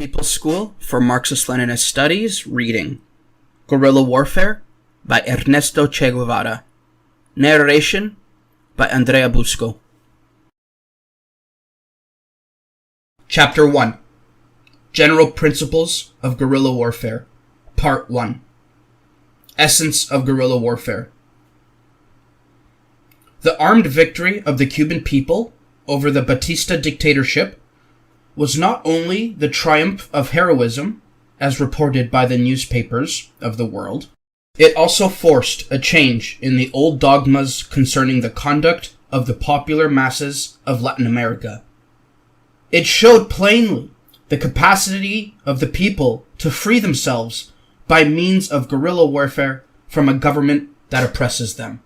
People's School for Marxist-Leninist Studies reading Guerrilla Warfare by Ernesto Che Guevara. Narration by Andrea Busco. Chapter 1. General Principles of Guerrilla Warfare. Part 1. Essence of Guerrilla Warfare. The armed victory of the Cuban people over the Batista dictatorship was not only the triumph of heroism, as reported by the newspapers of the world, it also forced a change in the old dogmas concerning the conduct of the popular masses of Latin America. It showed plainly the capacity of the people to free themselves by means of guerrilla warfare from a government that oppresses them.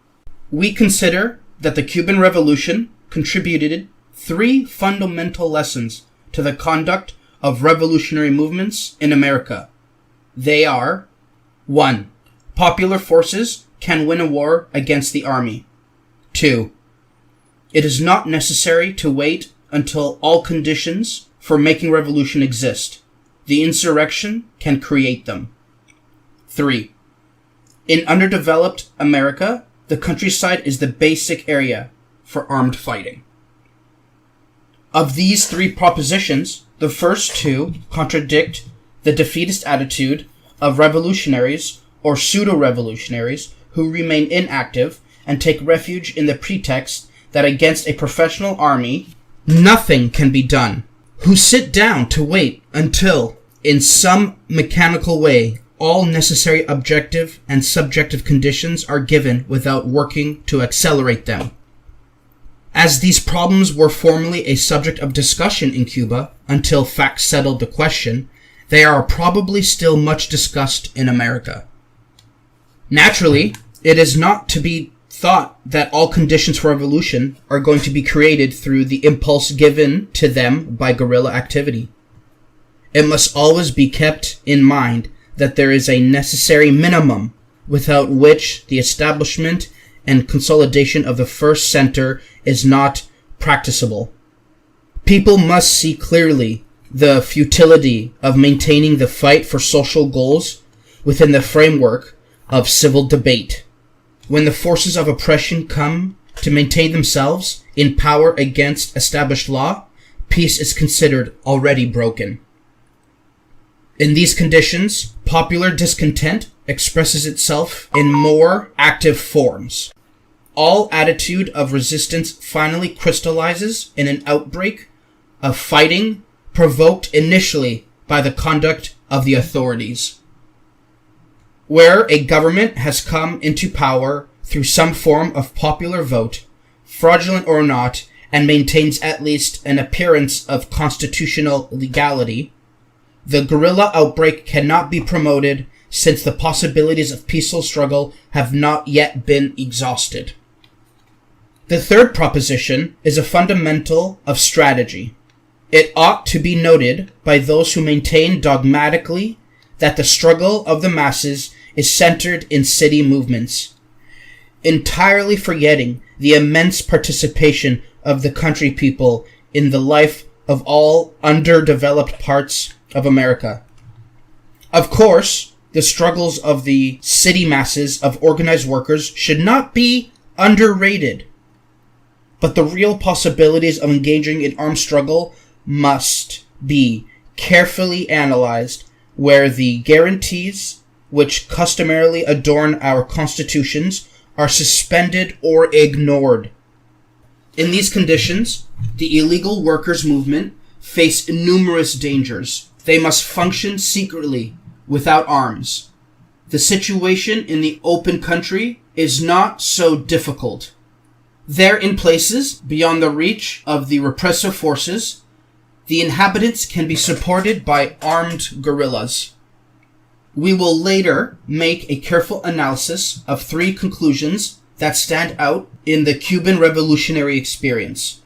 We consider that the Cuban Revolution contributed 3 fundamental lessons to the conduct of revolutionary movements in America. They are: 1. Popular forces can win a war against the army. 2. It is not necessary to wait until all conditions for making revolution exist. The insurrection can create them. 3. In underdeveloped America, the countryside is the basic area for armed fighting. Of these 3 propositions, the first 2 contradict the defeatist attitude of revolutionaries or pseudo-revolutionaries who remain inactive and take refuge in the pretext that against a professional army nothing can be done, who sit down to wait until, in some mechanical way, all necessary objective and subjective conditions are given without working to accelerate them. As these problems were formerly a subject of discussion in Cuba until facts settled the question, they are probably still much discussed in America. Naturally, it is not to be thought that all conditions for revolution are going to be created through the impulse given to them by guerrilla activity. It must always be kept in mind that there is a necessary minimum without which the establishment and consolidation of the first center is not practicable. People must see clearly the futility of maintaining the fight for social goals within the framework of civil debate. When the forces of oppression come to maintain themselves in power against established law, peace is considered already broken. In these conditions, popular discontent expresses itself in more active forms. All attitude of resistance finally crystallizes in an outbreak of fighting provoked initially by the conduct of the authorities. Where a government has come into power through some form of popular vote, fraudulent or not, and maintains at least an appearance of constitutional legality, the guerrilla outbreak cannot be promoted since the possibilities of peaceful struggle have not yet been exhausted. The third proposition is a fundamental of strategy. It ought to be noted by those who maintain dogmatically that the struggle of the masses is centered in city movements, entirely forgetting the immense participation of the country people in the life of all underdeveloped parts of America. Of course, the struggles of the city masses of organized workers should not be underrated, but the real possibilities of engaging in armed struggle must be carefully analyzed, where the guarantees which customarily adorn our constitutions are suspended or ignored. In these conditions, the illegal workers' movement face numerous dangers. They must function secretly, without arms. The situation in the open country is not so difficult. There, in places beyond the reach of the repressive forces, the inhabitants can be supported by armed guerrillas. We will later make a careful analysis of 3 conclusions that stand out in the Cuban revolutionary experience.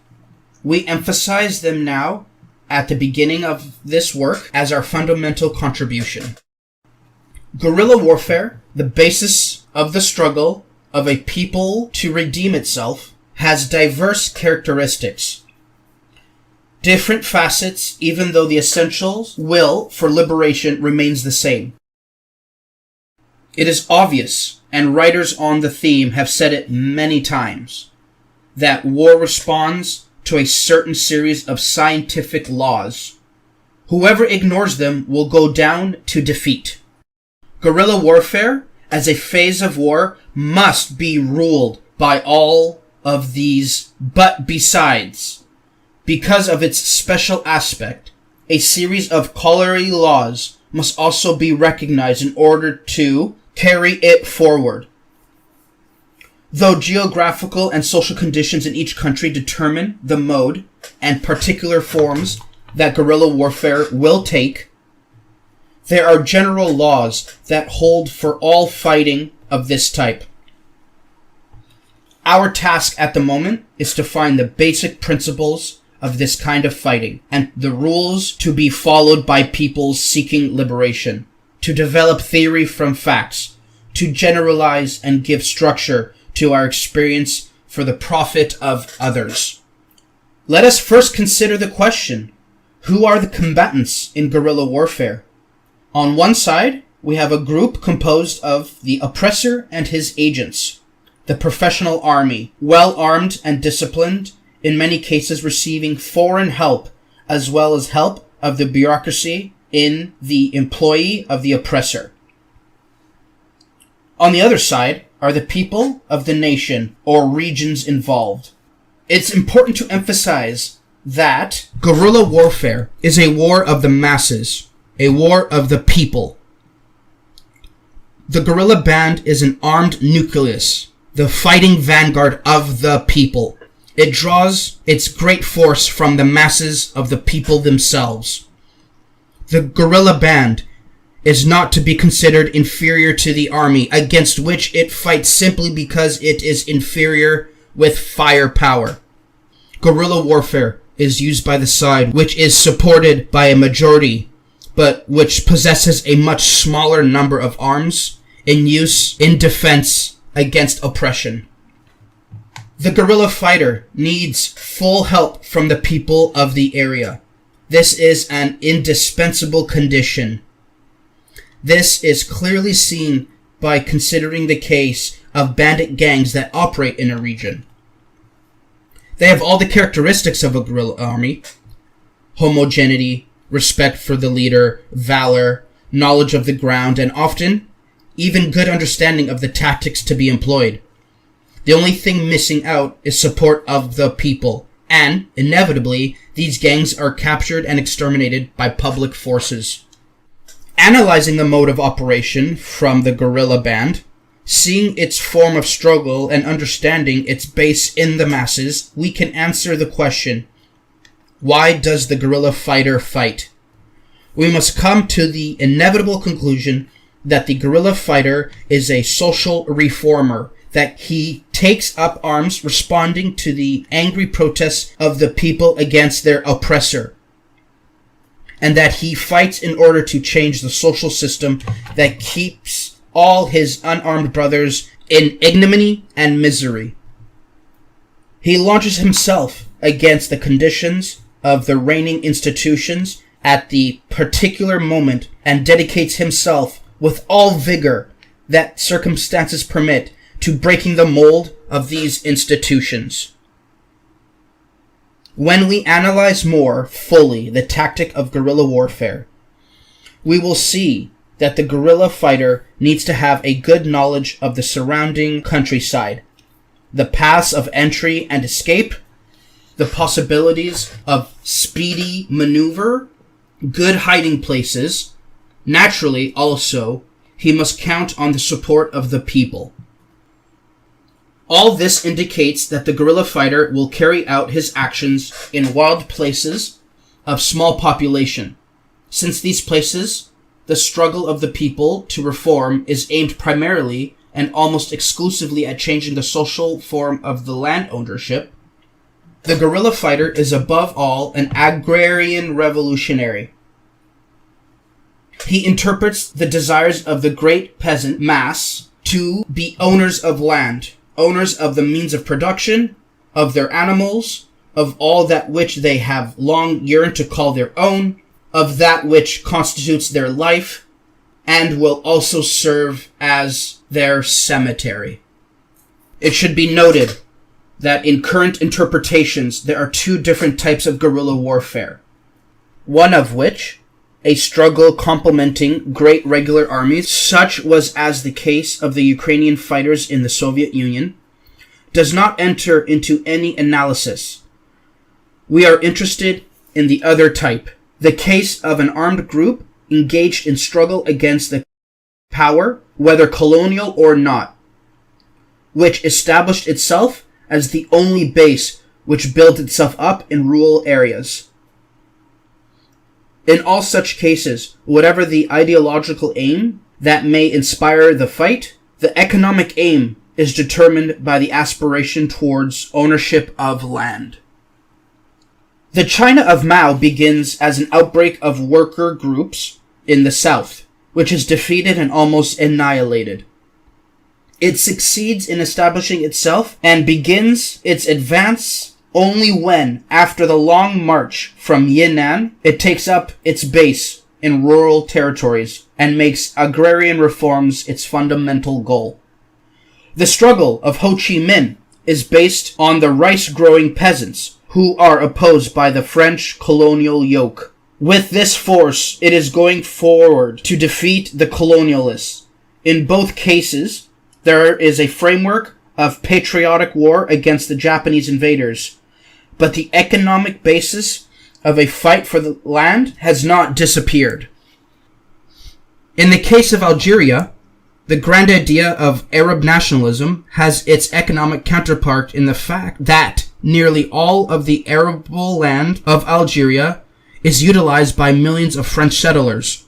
We emphasize them now at the beginning of this work as our fundamental contribution. Guerrilla warfare, the basis of the struggle of a people to redeem itself, has diverse characteristics. different facets, even though the essential will for liberation remains the same. It is obvious, and writers on the theme have said it many times, that war responds to a certain series of scientific laws. Whoever ignores them will go down to defeat. Guerrilla warfare, as a phase of war, must be ruled by all of these, but besides, because of its special aspect, a series of corollary laws must also be recognized in order to carry it forward. Though geographical and social conditions in each country determine the mode and particular forms that guerrilla warfare will take, there are general laws that hold for all fighting of this type. Our task at the moment is to find the basic principles of this kind of fighting and the rules to be followed by peoples seeking liberation, to develop theory from facts, to generalize and give structure to our experience for the profit of others. Let us first consider the question, who are the combatants in guerrilla warfare? On one side, we have a group composed of the oppressor and his agents, the professional army, well armed and disciplined, in many cases receiving foreign help, as well as help of the bureaucracy in the employee of the oppressor. On the other side are the people of the nation or regions involved. It's important to emphasize that guerrilla warfare is a war of the masses, a war of the people. The guerrilla band is an armed nucleus, the fighting vanguard of the people. It draws its great force from the masses of the people themselves. The guerrilla band is not to be considered inferior to the army, against which it fights simply because it is inferior with firepower. Guerrilla warfare is used by the side which is supported by a majority, but which possesses a much smaller number of arms in use in defense against oppression. The guerrilla fighter needs full help from the people of the area. This is an indispensable condition. This is clearly seen by considering the case of bandit gangs that operate in a region. They have all the characteristics of a guerrilla army: homogeneity, respect for the leader, valor, knowledge of the ground, and often even good understanding of the tactics to be employed. The only thing missing out is support of the people, and, inevitably, these gangs are captured and exterminated by public forces. Analyzing the mode of operation from the guerrilla band, seeing its form of struggle and understanding its base in the masses, we can answer the question, why does the guerrilla fighter fight? We must come to the inevitable conclusion that the guerrilla fighter is a social reformer, that he takes up arms responding to the angry protests of the people against their oppressor, and that he fights in order to change the social system that keeps all his unarmed brothers in ignominy and misery. He launches himself against the conditions of the reigning institutions at the particular moment and dedicates himself with all vigor that circumstances permit to breaking the mold of these institutions. When we analyze more fully the tactic of guerrilla warfare, we will see that the guerrilla fighter needs to have a good knowledge of the surrounding countryside, the paths of entry and escape, the possibilities of speedy maneuver, good hiding places. Naturally, also, he must count on the support of the people. All this indicates that the guerrilla fighter will carry out his actions in wild places of small population. Since these places, the struggle of the people to reform is aimed primarily and almost exclusively at changing the social form of the land ownership, the guerrilla fighter is above all an agrarian revolutionary. He interprets the desires of the great peasant mass to be owners of land, owners of the means of production, of their animals, of all that which they have long yearned to call their own, of that which constitutes their life, and will also serve as their cemetery. It should be noted that in current interpretations there are two different types of guerrilla warfare, one of which, a struggle complementing great regular armies, such was as the case of the Ukrainian fighters in the Soviet Union, does not enter into any analysis. We are interested in the other type, the case of an armed group engaged in struggle against the power, whether colonial or not, which established itself as the only base which built itself up in rural areas. In all such cases, whatever the ideological aim that may inspire the fight, the economic aim is determined by the aspiration towards ownership of land. The China of Mao begins as an outbreak of worker groups in the South, which is defeated and almost annihilated. It succeeds in establishing itself and begins its advance only when, after the long march from Yunnan, it takes up its base in rural territories and makes agrarian reforms its fundamental goal. The struggle of Ho Chi Minh is based on the rice-growing peasants who are opposed by the French colonial yoke. With this force, it is going forward to defeat the colonialists. In both cases, there is a framework of patriotic war against the Japanese invaders, but the economic basis of a fight for the land has not disappeared. In the case of Algeria, the grand idea of Arab nationalism has its economic counterpart in the fact that nearly all of the arable land of Algeria is utilized by millions of French settlers.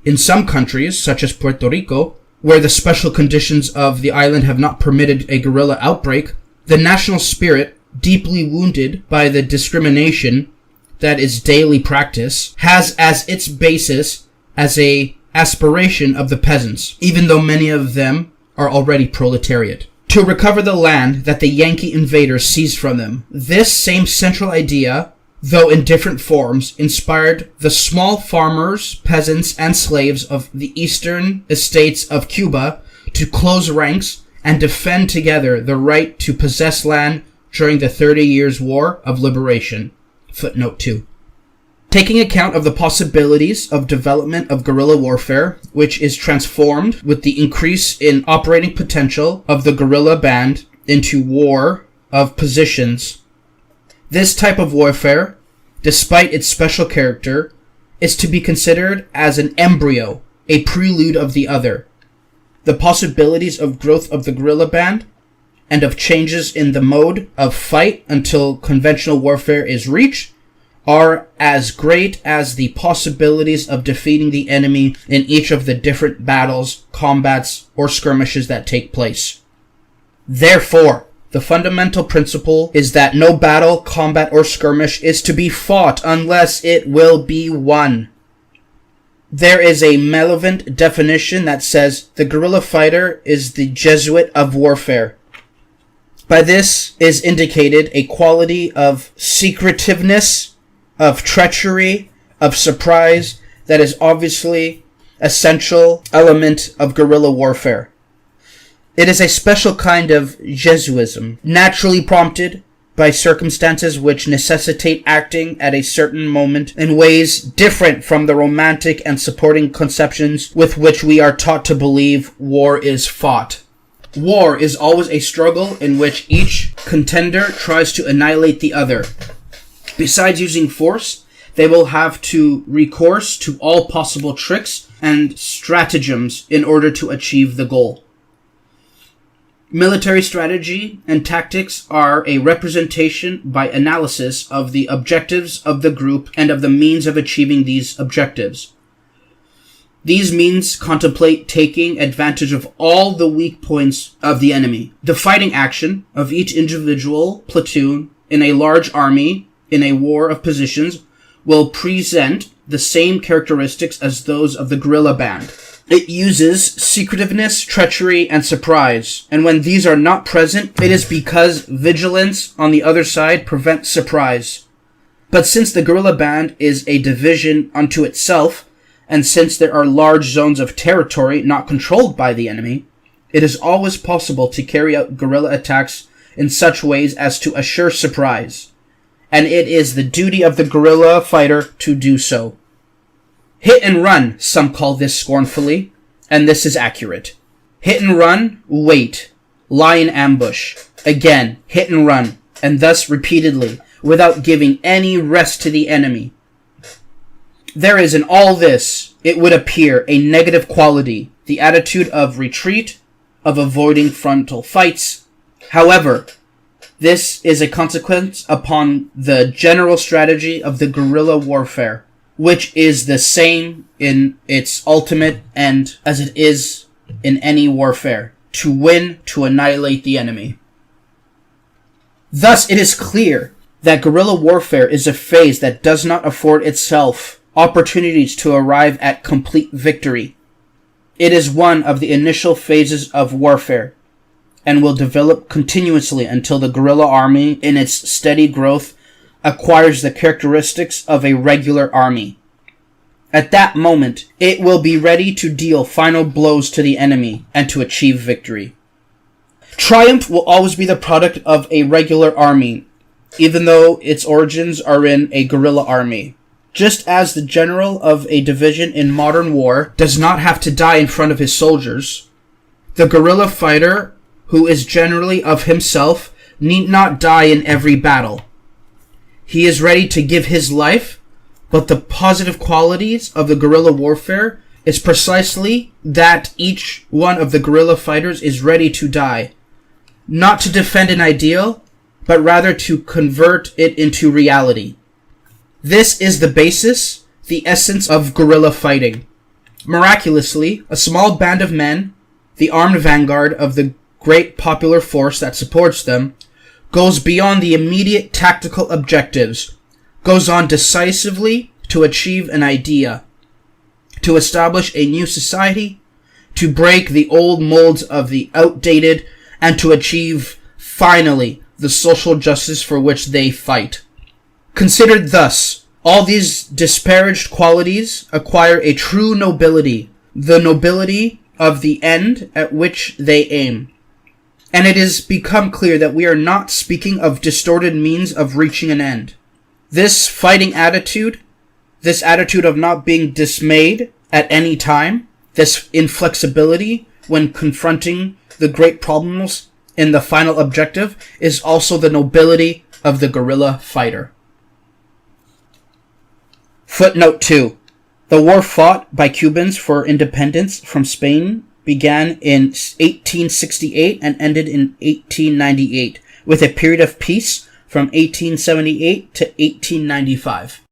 In some countries, such as Puerto Rico, where the special conditions of the island have not permitted a guerrilla outbreak, the national spirit, deeply wounded by the discrimination that is daily practice, has as its basis as a aspiration of the peasants, even though many of them are already proletariat, to recover the land that the Yankee invaders seized from them. This same central idea, though in different forms, inspired the small farmers, peasants, and slaves of the eastern estates of Cuba to close ranks and defend together the right to possess land during the 30 Years' War of Liberation. Footnote 2. Taking account of the possibilities of development of guerrilla warfare, which is transformed with the increase in operating potential of the guerrilla band into war of positions, this type of warfare, despite its special character, is to be considered as an embryo, a prelude of the other. The possibilities of growth of the guerrilla band and of changes in the mode of fight until conventional warfare is reached are as great as the possibilities of defeating the enemy in each of the different battles, combats, or skirmishes that take place. Therefore, the fundamental principle is that no battle, combat, or skirmish is to be fought unless it will be won. There is a malevolent definition that says the guerrilla fighter is the Jesuit of warfare. By this is indicated a quality of secretiveness, of treachery, of surprise that is obviously an essential element of guerrilla warfare. It is a special kind of Jesuism, naturally prompted by circumstances which necessitate acting at a certain moment in ways different from the romantic and supporting conceptions with which we are taught to believe war is fought. War is always a struggle in which each contender tries to annihilate the other. Besides using force, they will have to recourse to all possible tricks and stratagems in order to achieve the goal. Military strategy and tactics are a representation by analysis of the objectives of the group and of the means of achieving these objectives. These means contemplate taking advantage of all the weak points of the enemy. The fighting action of each individual platoon in a large army in a war of positions will present the same characteristics as those of the guerrilla band. It uses secretiveness, treachery, and surprise, and when these are not present, it is because vigilance on the other side prevents surprise. But since the guerrilla band is a division unto itself, and since there are large zones of territory not controlled by the enemy, it is always possible to carry out guerrilla attacks in such ways as to assure surprise, and it is the duty of the guerrilla fighter to do so. Hit and run, some call this scornfully, and this is accurate. Hit and run, wait, lie in ambush. Again, hit and run, and thus repeatedly, without giving any rest to the enemy. There is in all this, it would appear, a negative quality, the attitude of retreat, of avoiding frontal fights. However, this is a consequence upon the general strategy of the guerrilla warfare, which is the same in its ultimate end as it is in any warfare, to win, to annihilate the enemy. Thus, it is clear that guerrilla warfare is a phase that does not afford itself opportunities to arrive at complete victory. It is one of the initial phases of warfare, and will develop continuously until the guerrilla army, in its steady growth, acquires the characteristics of a regular army. At that moment, it will be ready to deal final blows to the enemy and to achieve victory. Triumph will always be the product of a regular army, even though its origins are in a guerrilla army. Just as the general of a division in modern war does not have to die in front of his soldiers, the guerrilla fighter, who is generally of himself, need not die in every battle. He is ready to give his life, but the positive qualities of the guerrilla warfare is precisely that each one of the guerrilla fighters is ready to die, not to defend an ideal, but rather to convert it into reality. This is the basis, the essence of guerrilla fighting. Miraculously, a small band of men, the armed vanguard of the great popular force that supports them, goes beyond the immediate tactical objectives, goes on decisively to achieve an idea, to establish a new society, to break the old molds of the outdated, and to achieve, finally, the social justice for which they fight. Considered thus, all these disparaged qualities acquire a true nobility, the nobility of the end at which they aim. And it has become clear that we are not speaking of distorted means of reaching an end. This fighting attitude, this attitude of not being dismayed at any time, this inflexibility when confronting the great problems in the final objective, is also the nobility of the guerrilla fighter. Footnote 2. The war fought by Cubans for independence from Spain began in 1868 and ended in 1898, with a period of peace from 1878 to 1895.